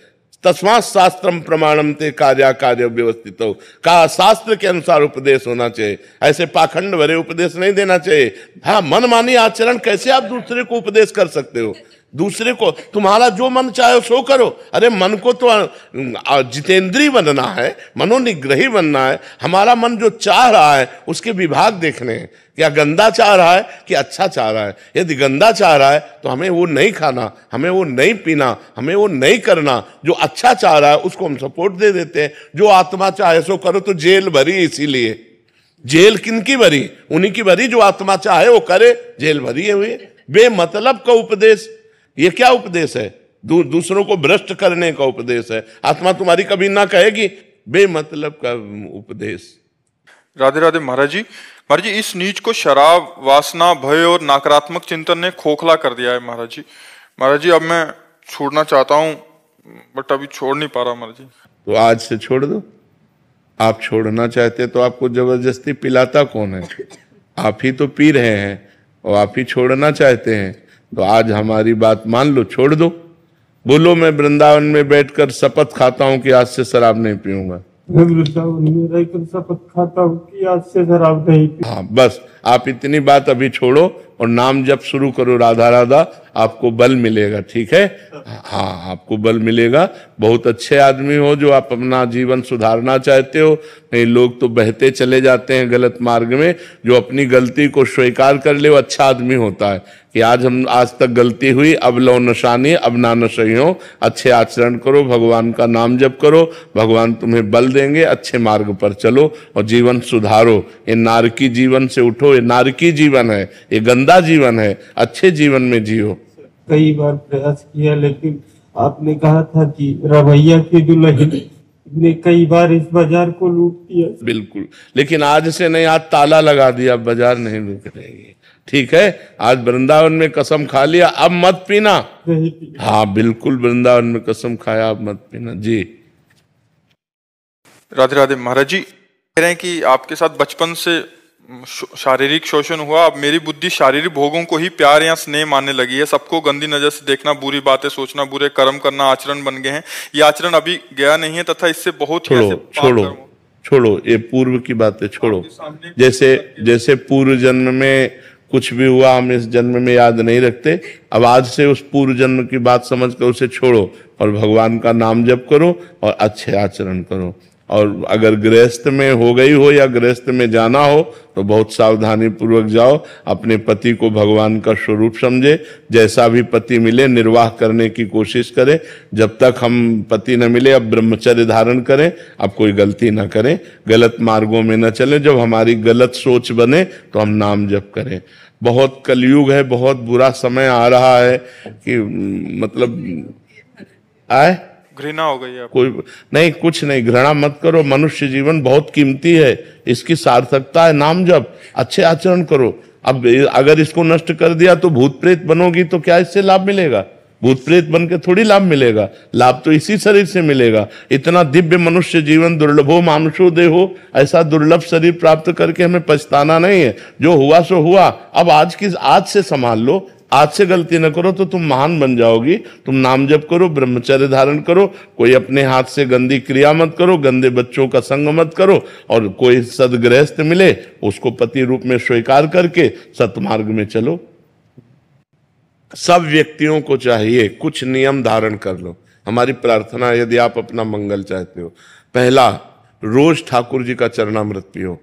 तस्मात् शास्त्रम प्रमाणम ते कार्य कार्य व्यवस्थित हो, कहा शास्त्र के अनुसार उपदेश होना चाहिए, ऐसे पाखंड भरे उपदेश नहीं देना चाहिए। हाँ, मनमानी आचरण कैसे आप दूसरे को उपदेश कर सकते हो? दूसरे को तुम्हारा जो मन चाहे सो करो। अरे मन को तो जितेंद्रीय बनना है, मनोनिग्रही बनना है। हमारा मन जो चाह रहा है उसके विभाग देखने हैं, क्या गंदा चाह रहा है कि अच्छा चाह रहा है। यदि गंदा चाह रहा है तो हमें वो नहीं खाना, हमें वो नहीं पीना, हमें वो नहीं करना। जो अच्छा चाह रहा है उसको हम सपोर्ट दे देते हैं। जो आत्मा चाहे सो करो, तो जेल भरी इसीलिए। जेल किनकी भरी? उन्हीं की भरी जो आत्मा चाहे वो करे, जेल भरी है हुई। बेमतलब का उपदेश, ये क्या उपदेश है? दूसरों को भ्रष्ट करने का उपदेश है। आत्मा तुम्हारी कभी ना कहेगी, बेमतलब का उपदेश। राधे राधे महाराज जी। महाराज जी, इस नीच को शराब, वासना, भय और नकारात्मक चिंतन ने खोखला कर दिया है महाराज जी। महाराज जी, अब मैं छोड़ना चाहता हूँ बट अभी छोड़ नहीं पा रहा महाराज जी। तो आज से छोड़ दो। आप छोड़ना चाहते तो आपको जबरदस्ती पिलाता कौन है? आप ही तो पी रहे हैं और आप ही छोड़ना चाहते हैं। तो आज हमारी बात मान लो, छोड़ दो। बोलो, मैं वृंदावन में बैठकर शपथ खाता हूं कि आज से शराब नहीं पीऊंगा। मैं वृंदावन में रहकर शपथ खाता हूं कि आज से शराब नहीं पीऊंगा। हाँ, बस आप इतनी बात अभी छोड़ो और नाम जप शुरू करो, राधा राधा। आपको बल मिलेगा, ठीक है? हाँ, आपको बल मिलेगा। बहुत अच्छे आदमी हो जो आप अपना जीवन सुधारना चाहते हो। नहीं, लोग तो बहते चले जाते हैं गलत मार्ग में। जो अपनी गलती को स्वीकार कर ले वो अच्छा आदमी होता है कि आज तक गलती हुई, अब लो नशानी, अब ना नशई हो। अच्छे आचरण करो, भगवान का नाम जप करो, भगवान तुम्हें बल देंगे। अच्छे मार्ग पर चलो और जीवन सुधारो। ये नारकी जीवन से उठो। ये नारकी जीवन है, ये गंदा जीवन है। अच्छे जीवन में जियो। कई बार प्रयास किया, लेकिन आपने कहा था कि रवैया की दुल्हन ने कई बार इस बाजार को लूट दिया। बिल्कुल, लेकिन आज से नहीं, आज ताला लगा दिया, बाजार नहीं बिक रहेगी, ठीक है? आज वृंदावन में कसम खा लिया, अब मत पीना। हाँ बिल्कुल, वृंदावन में कसम खाया, अब मत पीना जी। राधे राधे महाराज जी, कह रहे हैं कि आपके साथ बचपन से शारीरिक शोषण हुआ। अब मेरी बुद्धि शारीरिक भोगों को ही प्यार या स्नेह मानने लगी है। सबको गंदी नजर से देखना, बुरी बातें सोचना, बुरे कर्म करना आचरण बन गए हैं। ये आचरण अभी गया नहीं है तथा इससे बहुत छोड़ो, ये पूर्व की बातें छोड़ो। जैसे पूर्व जन्म में कुछ भी हुआ हम इस जन्म में याद नहीं रखते। अब आज से उस पूर्व जन्म की बात समझ कर उसे छोड़ो और भगवान का नाम जप करो और अच्छे आचरण करो। और अगर गृहस्थ में हो गई हो या गृहस्थ में जाना हो तो बहुत सावधानी पूर्वक जाओ। अपने पति को भगवान का स्वरूप समझे। जैसा भी पति मिले निर्वाह करने की कोशिश करें। जब तक हम पति न मिले अब ब्रह्मचर्य धारण करें, अब कोई गलती न करें, गलत मार्गों में न चलें। जब हमारी गलत सोच बने तो हम नाम जप करें। बहुत कलयुग है, बहुत बुरा समय आ रहा है कि मतलब घृणा हो गई है। कोई नहीं, कुछ नहीं, घृणा मत करो। मनुष्य जीवन बहुत कीमती है, इसकी सार्थकता है नाम जप। अच्छे आचरण करो। अब अगर इसको नष्ट कर दिया तो भूत प्रेत बनोगी तो क्या इससे लाभ मिलेगा? भूत प्रेत बन के थोड़ी लाभ मिलेगा। लाभ तो इसी शरीर से मिलेगा। इतना दिव्य मनुष्य जीवन, दुर्लभो मानुषो देहो, ऐसा दुर्लभ शरीर प्राप्त करके हमें पछताना नहीं है। जो हुआ सो हुआ। अब आज से संभाल लो। आज से गलती न करो तो तुम महान बन जाओगी। तुम नाम जप करो, ब्रह्मचर्य धारण करो, कोई अपने हाथ से गंदी क्रिया मत करो, गंदे बच्चों का संग मत करो। और कोई सदगृहस्थ मिले उसको पति रूप में स्वीकार करके सतमार्ग में चलो। सब व्यक्तियों को चाहिए कुछ नियम धारण कर लो। हमारी प्रार्थना, यदि आप अपना मंगल चाहते हो, पहला, रोज ठाकुर जी का चरणामृत पियो।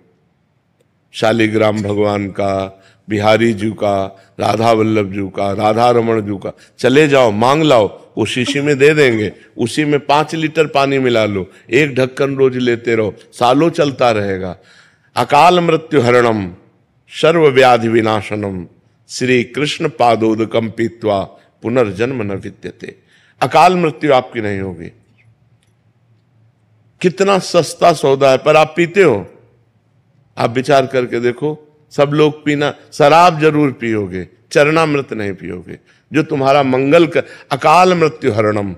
शालिग्राम भगवान का, बिहारी जी का, राधा वल्लभ जी का, राधा रमण जी का। चले जाओ, मांग लाओ, वो शीशी में दे देंगे। उसी में 5 लीटर पानी मिला लो, 1 ढक्कन रोज लेते रहो, सालों चलता रहेगा। अकाल मृत्यु हरणम सर्व व्याधि विनाशनम श्री कृष्ण पादोदकम पीत्वा पुनर्जन्म न विद्यते। अकाल मृत्यु आपकी नहीं होगी। कितना सस्ता सौदा है, पर आप पीते हो? आप विचार करके देखो। सब लोग पीना, शराब जरूर पियोगे, चरणामृत नहीं पियोगे। जो तुम्हारा मंगल कर, अकाल मृत्यु हरणम,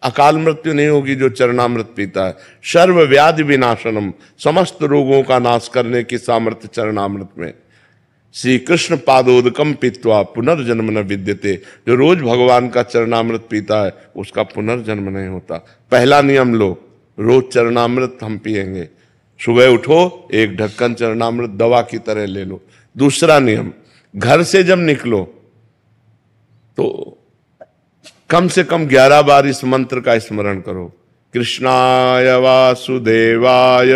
अकाल मृत्यु नहीं होगी जो चरणामृत पीता है। सर्व व्याधि विनाशनम, समस्त रोगों का नाश करने की सामर्थ्य चरणामृत में। श्री कृष्ण पादोदकम पीत्वा पुनर्जन्म न विद्यते। जो रोज भगवान का चरणामृत पीता है उसका पुनर्जन्म नहीं होता। पहला नियम लो, रोज चरणामृत हम पिएंगे। सुबह उठो, 1 ढक्कन चरणामृत दवा की तरह ले लो। दूसरा नियम, घर से जब निकलो तो कम से कम 11 बार इस मंत्र का स्मरण करो। कृष्णाय वासुदेवाय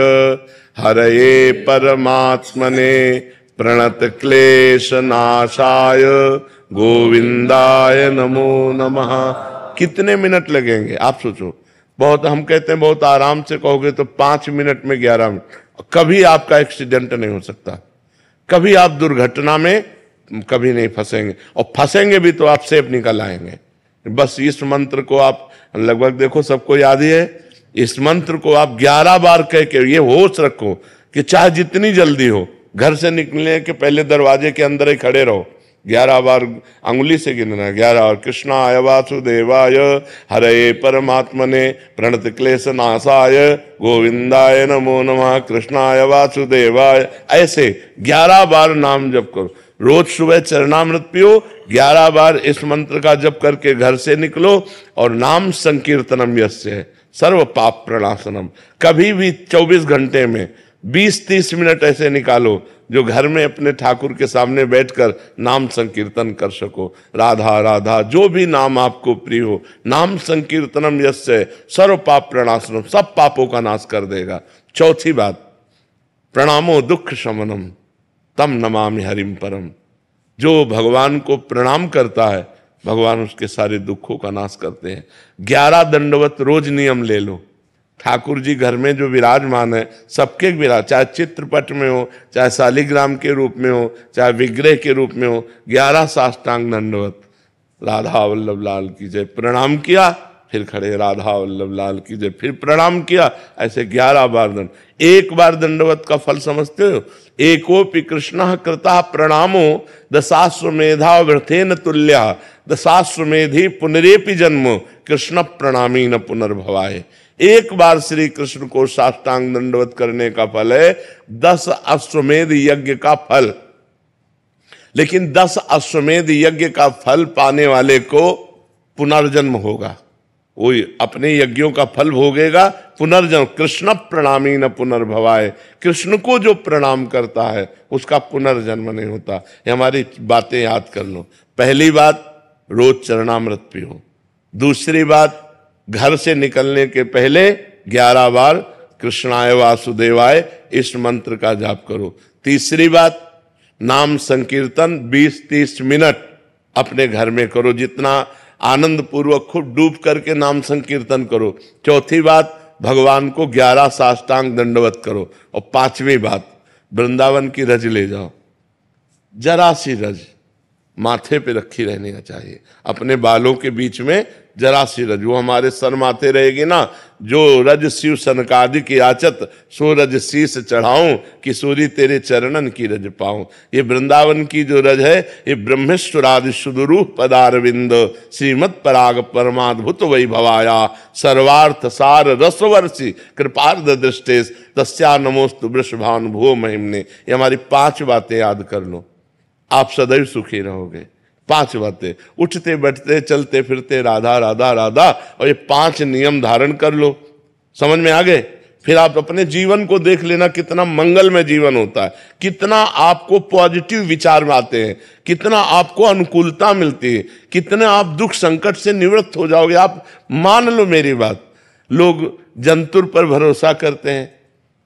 हरये परमात्मने प्रणत क्लेश नाशाय गोविंदाय नमो नमः। कितने मिनट लगेंगे आप सोचो। बहुत, हम कहते हैं बहुत आराम से कहोगे तो 5 मिनट में 11 मिनट। कभी आपका एक्सीडेंट नहीं हो सकता, कभी आप दुर्घटना में कभी नहीं फंसेंगे, और फंसेंगे भी तो आप सेफ निकल आएंगे। बस इस मंत्र को आप लगभग देखो सबको याद ही है। इस मंत्र को आप 11 बार कह के, ये होश रखो, कि चाहे जितनी जल्दी हो, घर से निकलने के पहले दरवाजे के अंदर ही खड़े रहो, 11 बार अंगुली से गिनना, 11 बार कृष्णाय वासुदेवाय हरे परमात्मने प्रणत क्लेश नाशाय गोविंदाय नमो नमः कृष्णाय वासुदेवाय, ऐसे 11 बार नाम जप करो। रोज सुबह चरणामृत पियो, 11 बार इस मंत्र का जप करके घर से निकलो, और नाम संकीर्तनम यस्य सर्व पाप प्रणाशनम। कभी भी 24 घंटे में 20-30 मिनट ऐसे निकालो जो घर में अपने ठाकुर के सामने बैठकर नाम संकीर्तन कर सको। राधा राधा, जो भी नाम आपको प्रिय हो, नाम संकीर्तनम यस्य सर्व पाप प्रणाशनम, सब पापों का नाश कर देगा। चौथी बात, प्रणामो दुख शमनम तम नमामि हरिम परम। जो भगवान को प्रणाम करता है, भगवान उसके सारे दुखों का नाश करते हैं। 11 दंडवत रोज नियम ले लो। ठाकुर जी घर में जो विराजमान है, सबके विराज, चाहे चित्रपट में हो, चाहे शालिग्राम के रूप में हो, चाहे विग्रह के रूप में हो, 11 साष्टांग दंडवत। राधा वल्लभ लाल की जय, प्रणाम किया, फिर खड़े, राधा वल्लभ लाल की जय, फिर प्रणाम किया, ऐसे 11 बार दंड। एक बार दंडवत का फल समझते हो? एकोपि कृष्ण कृता प्रणामो दशाश्वमेधा व्रथेन तुल्या दशाश्वमेधि पुनरेपि जन्म कृष्ण प्रणामी न पुनर्भवाय। एक बार श्री कृष्ण को साष्टांग दंडवत करने का फल है 10 अश्वमेध यज्ञ का फल। लेकिन 10 अश्वमेध यज्ञ का फल पाने वाले को पुनर्जन्म होगा, वो अपने यज्ञों का फल भोगेगा, पुनर्जन्म। कृष्ण प्रणामी न पुनर्भवाय, कृष्ण को जो प्रणाम करता है उसका पुनर्जन्म नहीं होता। ये हमारी बातें याद कर लो। पहली बात, रोज चरणामृत पियो। दूसरी बात, घर से निकलने के पहले 11 बार कृष्णाय वासुदेवाय इस मंत्र का जाप करो। तीसरी बात, नाम संकीर्तन 20-30 मिनट अपने घर में करो, जितना आनंद पूर्वक खूब डूब करके नाम संकीर्तन करो। चौथी बात, भगवान को 11 साष्टांग दंडवत करो। और 5वीं बात, वृंदावन की रज ले जाओ, जरा सी रज माथे पे रखी रहनी चाहिए, अपने बालों के बीच में जरा सी रज, वो हमारे सर माथे रहेगी ना। जो रज शिव सनकादि याचत सो रज शीस चढ़ाऊं, किशोरी तेरे चरणन की रज पाऊं। ये वृंदावन की जो रज है, ये ब्रह्मेश्वरादि सुदुरूह पदारविंद श्रीमद पराग परमाद्भुत वैभवाया सर्वार्थ सार रसवर्षि कृपार्ध दृष्टेश तस्या नमोस्तु वृषभानुभुवो महिमने। ये हमारी 5 बातें याद कर लो, आप सदैव सुखी रहोगे। 5 बातें, उठते बैठते चलते फिरते राधा राधा राधा, और ये 5 नियम धारण कर लो। समझ में आ गए? फिर आप अपने जीवन को देख लेना, कितना मंगलमय जीवन होता है, कितना आपको पॉजिटिव विचार आते हैं, कितना आपको अनुकूलता मिलती है, कितने आप दुख संकट से निवृत्त हो जाओगे। आप मान लो मेरी बात, लोग जंतुर पर भरोसा करते हैं,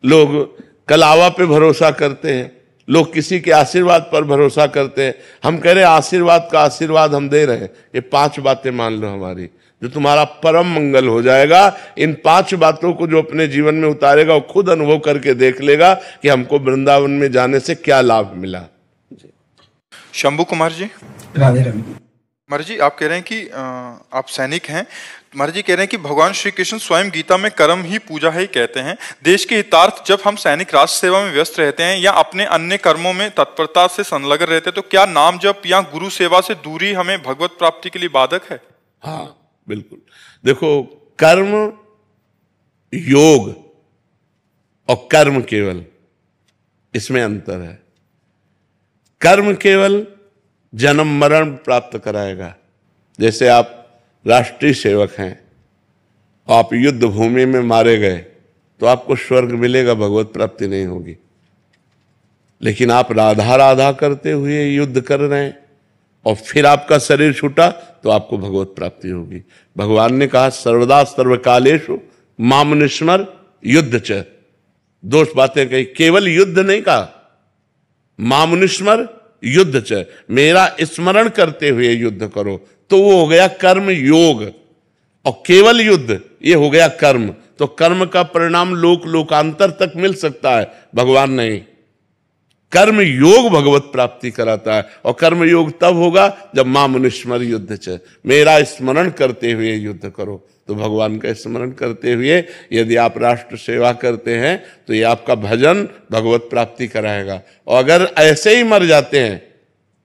लोग कलावा पे भरोसा करते हैं, लोग किसी के आशीर्वाद पर भरोसा करते हैं। हम कह रहे हैं आशीर्वाद का आशीर्वाद हम दे रहे हैं। ये 5 बातें मान लो हमारी, जो तुम्हारा परम मंगल हो जाएगा। इन 5 बातों को जो अपने जीवन में उतारेगा, वो खुद अनुभव करके देख लेगा कि हमको वृंदावन में जाने से क्या लाभ मिला। शंभू कुमार जी, राधे राधे। महाराज जी, आप कह रहे हैं कि आप सैनिक हैं। महाराज जी कह रहे हैं कि भगवान श्री कृष्ण स्वयं गीता में कर्म ही पूजा ही कहते हैं। देश के हितार्थ जब हम सैनिक राष्ट्र सेवा में व्यस्त रहते हैं या अपने अन्य कर्मों में तत्परता से संलग्न रहते हैं, तो क्या नाम जप या गुरु सेवा से दूरी हमें भगवत प्राप्ति के लिए बाधक है? हाँ बिल्कुल। देखो, कर्म योग और कर्म केवल, इसमें अंतर है। कर्म केवल जन्म मरण प्राप्त कराएगा। जैसे आप राष्ट्रीय सेवक हैं, आप युद्ध भूमि में मारे गए तो आपको स्वर्ग मिलेगा, भगवत प्राप्ति नहीं होगी। लेकिन आप राधा राधा करते हुए युद्ध कर रहे हैं और फिर आपका शरीर छूटा तो आपको भगवत प्राप्ति होगी। भगवान ने कहा सर्वदा सर्वकालेषु मामनुस्मर युद्ध च। 2 बातें कही, केवल युद्ध नहीं कहा, मामनुस्मर युद्ध च, मेरा स्मरण करते हुए युद्ध करो, तो वो हो गया कर्म योग। और केवल युद्ध, ये हो गया कर्म। तो कर्म का परिणाम लोक लोकांतर तक मिल सकता है, भगवान नहीं। कर्म योग भगवत प्राप्ति कराता है। और कर्म योग तब होगा जब माम अनुस्मर युद्ध च, मेरा स्मरण करते हुए युद्ध करो। तो भगवान का स्मरण करते हुए यदि आप राष्ट्र सेवा करते हैं तो ये आपका भजन भगवत प्राप्ति कराएगा। और अगर ऐसे ही मर जाते हैं,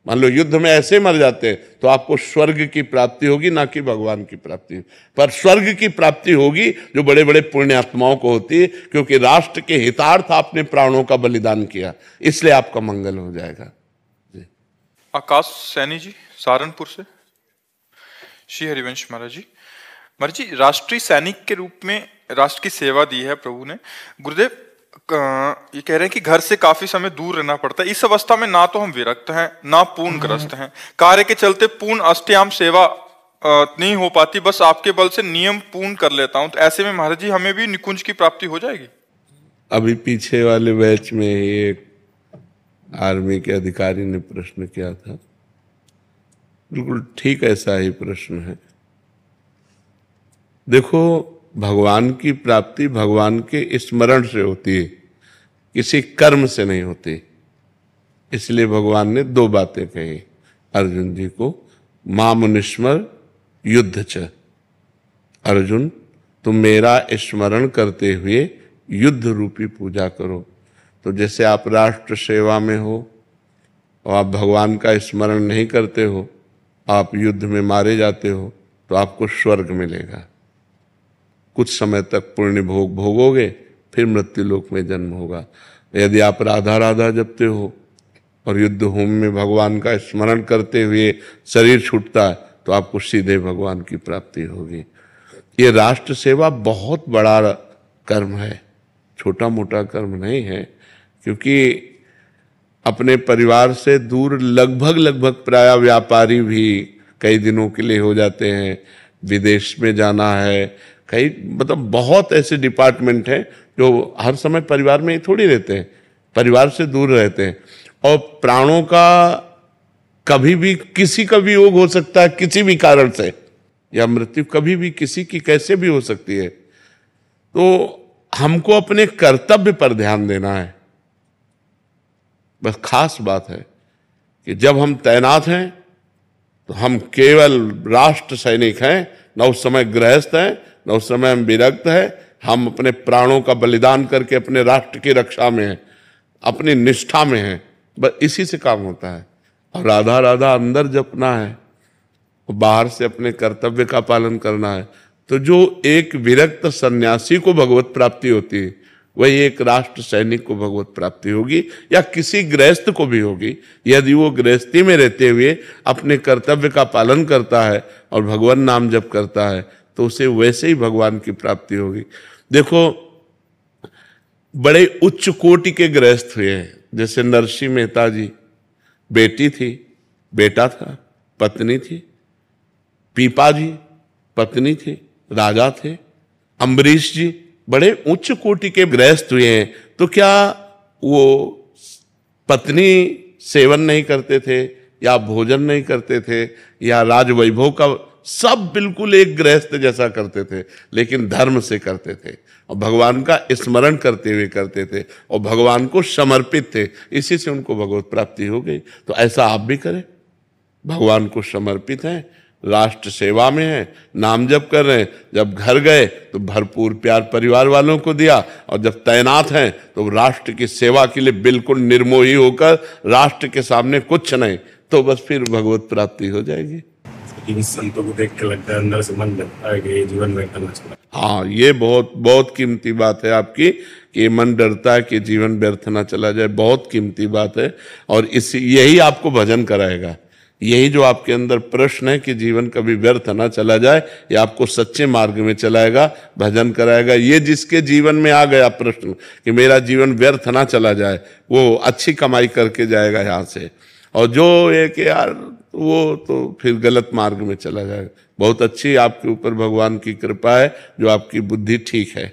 मान लो युद्ध में ऐसे मर जाते हैं, तो आपको स्वर्ग की प्राप्ति होगी, ना कि भगवान की प्राप्ति। पर स्वर्ग की प्राप्ति होगी जो बड़े बड़े पुण्यात्माओं को होती है, क्योंकि राष्ट्र के हितार्थ आपने प्राणों का बलिदान किया, इसलिए आपका मंगल हो जाएगा। जी। आकाश सैनी जी सहारनपुर से। श्री हरिवंश महाराज जी, महाराज जी राष्ट्रीय सैनिक के रूप में राष्ट्र की सेवा दी है प्रभु ने। गुरुदेव ये कह रहे हैं कि घर से काफी समय दूर रहना पड़ता है। इस अवस्था में ना तो हम विरक्त हैं ना पूर्ण ग्रस्त हैं, कार्य के चलते पूर्ण अष्टयाम सेवा नहीं हो पाती, बस आपके बल से नियम पूर्ण कर लेता हूं। तो ऐसे में महाराज जी हमें भी निकुंज की प्राप्ति हो जाएगी? अभी पीछे वाले बैच में एक आर्मी के अधिकारी ने प्रश्न किया था, बिल्कुल ठीक ऐसा ही प्रश्न है। देखो, भगवान की प्राप्ति भगवान के स्मरण से होती है, किसी कर्म से नहीं होती। इसलिए भगवान ने दो बातें कही अर्जुन जी को, माम अनुस्मर युद्ध च, अर्जुन तुम मेरा स्मरण करते हुए युद्ध रूपी पूजा करो। तो जैसे आप राष्ट्र सेवा में हो और आप भगवान का स्मरण नहीं करते हो, आप युद्ध में मारे जाते हो, तो आपको स्वर्ग मिलेगा। कुछ समय तक पुण्य भोग भोगोगे, फिर मृत्यु लोक में जन्म होगा। यदि आप राधा राधा जपते हो और युद्ध होम में भगवान का स्मरण करते हुए शरीर छूटता है, तो आपको सीधे भगवान की प्राप्ति होगी। ये राष्ट्र सेवा बहुत बड़ा कर्म है, छोटा मोटा कर्म नहीं है। क्योंकि अपने परिवार से दूर लगभग प्राय व्यापारी भी कई दिनों के लिए हो जाते हैं, विदेश में जाना है, कई मतलब बहुत ऐसे डिपार्टमेंट हैं जो हर समय परिवार में ही थोड़ी रहते हैं, परिवार से दूर रहते हैं। और प्राणों का कभी भी किसी का भी योग हो सकता है, किसी भी कारण से, या मृत्यु कभी भी किसी की कैसे भी हो सकती है। तो हमको अपने कर्तव्य पर ध्यान देना है। बस खास बात है कि जब हम तैनात हैं तो हम केवल राष्ट्र सैनिक हैं, न उस समय गृहस्थ हैं, न उस समय हम विरक्त हैं। हम अपने प्राणों का बलिदान करके अपने राष्ट्र की रक्षा में हैं, अपनी निष्ठा में हैं। बस इसी से काम होता है। और राधा राधा अंदर जपना है और बाहर से अपने कर्तव्य का पालन करना है। तो जो एक विरक्त सन्यासी को भगवत प्राप्ति होती है, वही एक राष्ट्र सैनिक को भगवत प्राप्ति होगी, या किसी गृहस्थ को भी होगी। यदि वो गृहस्थी में रहते हुए अपने कर्तव्य का पालन करता है और भगवान नाम जप करता है, तो उसे वैसे ही भगवान की प्राप्ति होगी। देखो, बड़े उच्च कोटि के गृहस्थ हुए हैं, जैसे नरसिंह मेहता जी, बेटी थी, बेटा था, पत्नी थी। पीपा जी पत्नी थी, राजा थे। अम्बरीश जी बड़े उच्च कोटि के गृहस्थ हुए हैं। तो क्या वो पत्नी सेवन नहीं करते थे, या भोजन नहीं करते थे, या राजवैभव का? सब बिल्कुल एक गृहस्थ जैसा करते थे, लेकिन धर्म से करते थे और भगवान का स्मरण करते हुए करते थे और भगवान को समर्पित थे। इसी से उनको भगवत प्राप्ति हो गई। तो ऐसा आप भी करें, भगवान को समर्पित हैं, राष्ट्र सेवा में हैं, नाम जप कर रहे हैं। जब घर गए तो भरपूर प्यार परिवार वालों को दिया, और जब तैनात हैं तो राष्ट्र की सेवा के लिए बिल्कुल निर्मोही होकर, राष्ट्र के सामने कुछ नहीं, तो बस फिर भगवत प्राप्ति हो जाएगी। इन संतों को देख के लगता है अंदर से मन डरता है कि ये जीवन व्यर्थ ना चला। हाँ, ये बहुत बहुत कीमती बात है आपकी कि मन डरता है कि जीवन व्यर्थ ना चला जाए। बहुत कीमती बात है, और यही आपको भजन कराएगा। यही जो आपके अंदर प्रश्न है कि जीवन कभी व्यर्थ ना चला जाए, ये आपको सच्चे मार्ग में चलाएगा, भजन कराएगा। ये जिसके जीवन में आ गया प्रश्न कि मेरा जीवन व्यर्थ ना चला जाए, वो अच्छी कमाई करके जाएगा यहाँ से। और जो है कि यार वो तो फिर गलत मार्ग में चला जाएगा। बहुत अच्छी आपके ऊपर भगवान की कृपा है, जो आपकी बुद्धि ठीक है।